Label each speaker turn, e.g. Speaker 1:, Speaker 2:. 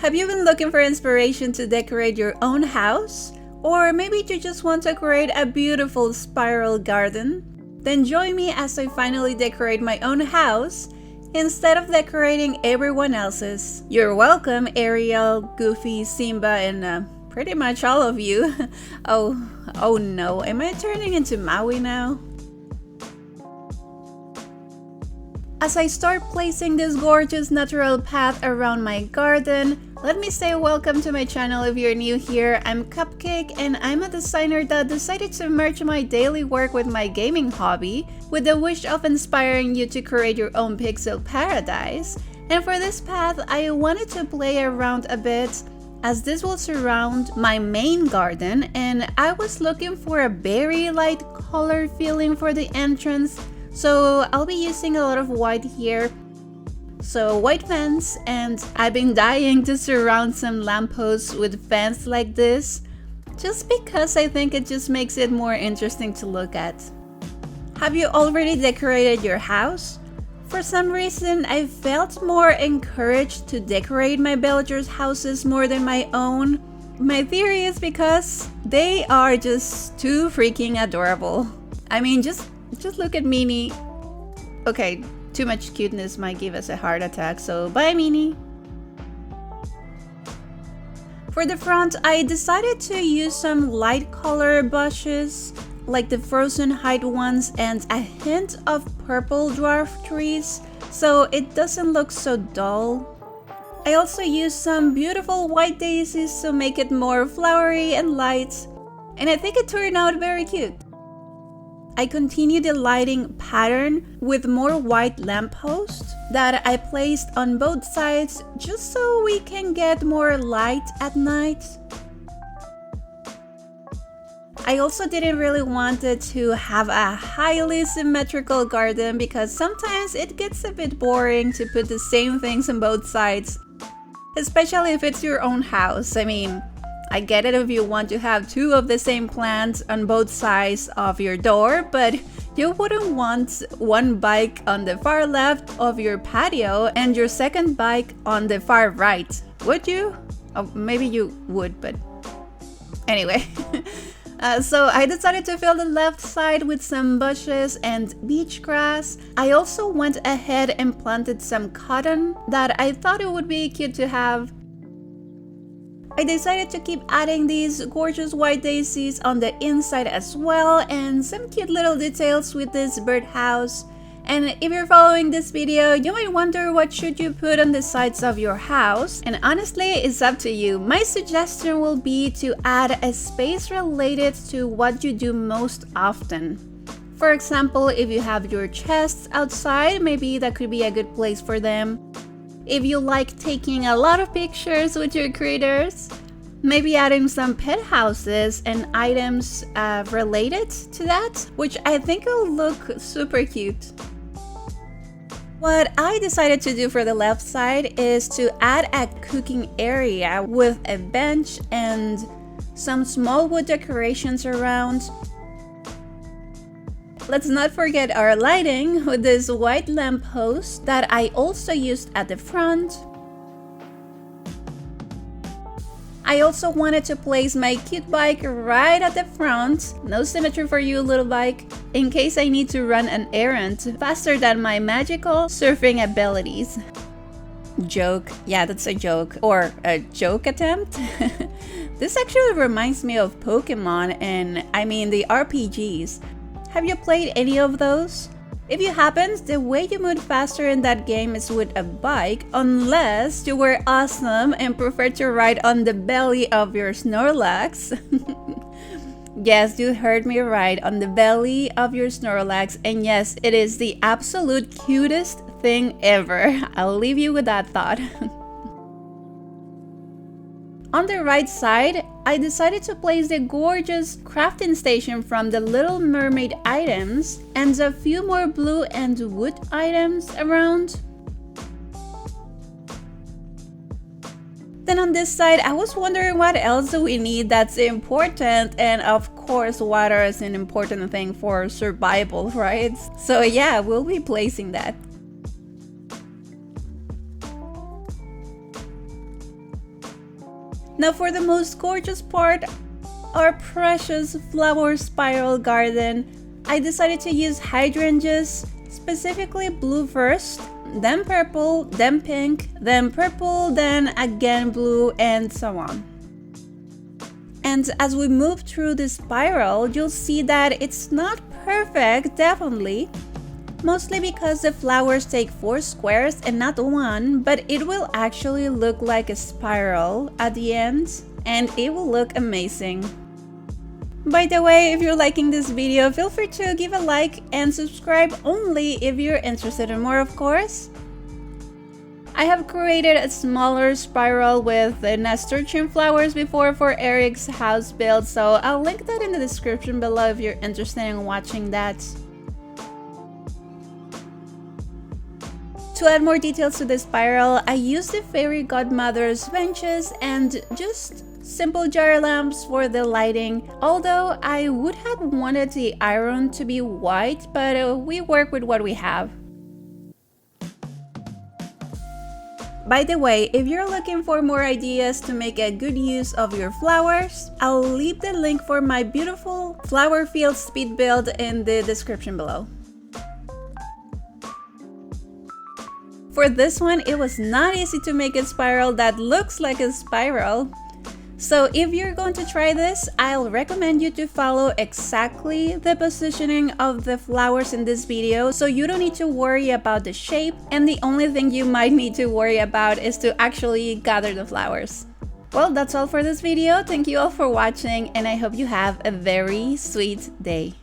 Speaker 1: Have you been looking for inspiration to decorate your own house? Or maybe you just want to create a beautiful spiral garden? Then join me as I finally decorate my own house instead of decorating everyone else's. You're welcome, Ariel, Goofy, Simba, and pretty much all of you. Oh no, am I turning into Maui now? As I start placing this gorgeous natural path around my garden, let me say welcome to my channel if you're new here. I'm Cupcake and I'm a designer that decided to merge my daily work with my gaming hobby with the wish of inspiring you to create your own pixel paradise. And for this path, I wanted to play around a bit as this will surround my main garden, and I was looking for a very light color feeling for the entrance. So I'll be using a lot of white here. So white fence, and I've been dying to surround some lampposts with fence like this, just because I think it just makes it more interesting to look at. Have you already decorated your house? For some reason, I felt more encouraged to decorate my villagers' houses more than my own. My theory is because they are just too freaking adorable. I mean, just look at Minnie. Okay, too much cuteness might give us a heart attack, so bye Minnie. For the front, I decided to use some light color bushes, like the frozen height ones, and a hint of purple dwarf trees, so it doesn't look so dull. I also used some beautiful white daisies to make it more flowery and light, and I think it turned out very cute. I continued the lighting pattern with more white lampposts that I placed on both sides just so we can get more light at night. I also didn't really want it to have a highly symmetrical garden because sometimes it gets a bit boring to put the same things on both sides, especially if it's your own house. I mean, I get it if you want to have two of the same plants on both sides of your door, but you wouldn't want one bike on the far left of your patio and your second bike on the far right, would you? Oh, maybe you would, but anyway. So I decided to fill the left side with some bushes and beach grass. I also went ahead and planted some cotton that I thought it would be cute to have. I decided to keep adding these gorgeous white daisies on the inside as well, and some cute little details with this birdhouse. And if you're following this video, you might wonder what should you put on the sides of your house, and honestly, it's up to you. My suggestion will be to add a space related to what you do most often. For example, if you have your chests outside, maybe that could be a good place for them. If you like taking a lot of pictures with your critters, maybe adding some pet houses and items related to that, which I think will look super cute. What I decided to do for the left side is to add a cooking area with a bench and some small wood decorations around. Let's not forget our lighting with this white lamppost that I also used at the front. I also wanted to place my cute bike right at the front. No symmetry for you, little bike, in case I need to run an errand faster than my magical surfing abilities. Joke. Yeah, that's a joke. Or a joke attempt. This actually reminds me of Pokemon, and I mean the RPGs. Have you played any of those? If you haven't, the way you move faster in that game is with a bike, unless you were awesome and prefer to ride on the belly of your Snorlax. Yes, you heard me right, on the belly of your Snorlax, and yes, it is the absolute cutest thing ever. I'll leave you with that thought. On the right side, I decided to place the gorgeous crafting station from the Little Mermaid items and a few more blue and wood items around. Then on this side, I was wondering what else do we need that's important, and of course water is an important thing for survival, right? So yeah, we'll be placing that. Now for the most gorgeous part, our precious flower spiral garden, I decided to use hydrangeas, specifically blue first, then purple, then pink, then purple, then again blue, and so on. And as we move through the spiral, you'll see that it's not perfect, definitely. Mostly because the flowers take 4 squares and not 1, but it will actually look like a spiral at the end, and it will look amazing. By the way, if you're liking this video, feel free to give a like and subscribe only if you're interested in more, of course. I have created a smaller spiral with the nasturtium flowers before for Eric's house build, so I'll link that in the description below if you're interested in watching that. To add more details to the spiral, I used the fairy godmother's benches and just simple jar lamps for the lighting, although I would have wanted the iron to be white, but we work with what we have. By the way, if you're looking for more ideas to make a good use of your flowers, I'll leave the link for my beautiful flower field speed build in the description below. For this one, it was not easy to make a spiral that looks like a spiral. So if you're going to try this, I'll recommend you to follow exactly the positioning of the flowers in this video, so you don't need to worry about the shape, and the only thing you might need to worry about is to actually gather the flowers. Well, that's all for this video. Thank you all for watching, and I hope you have a very sweet day.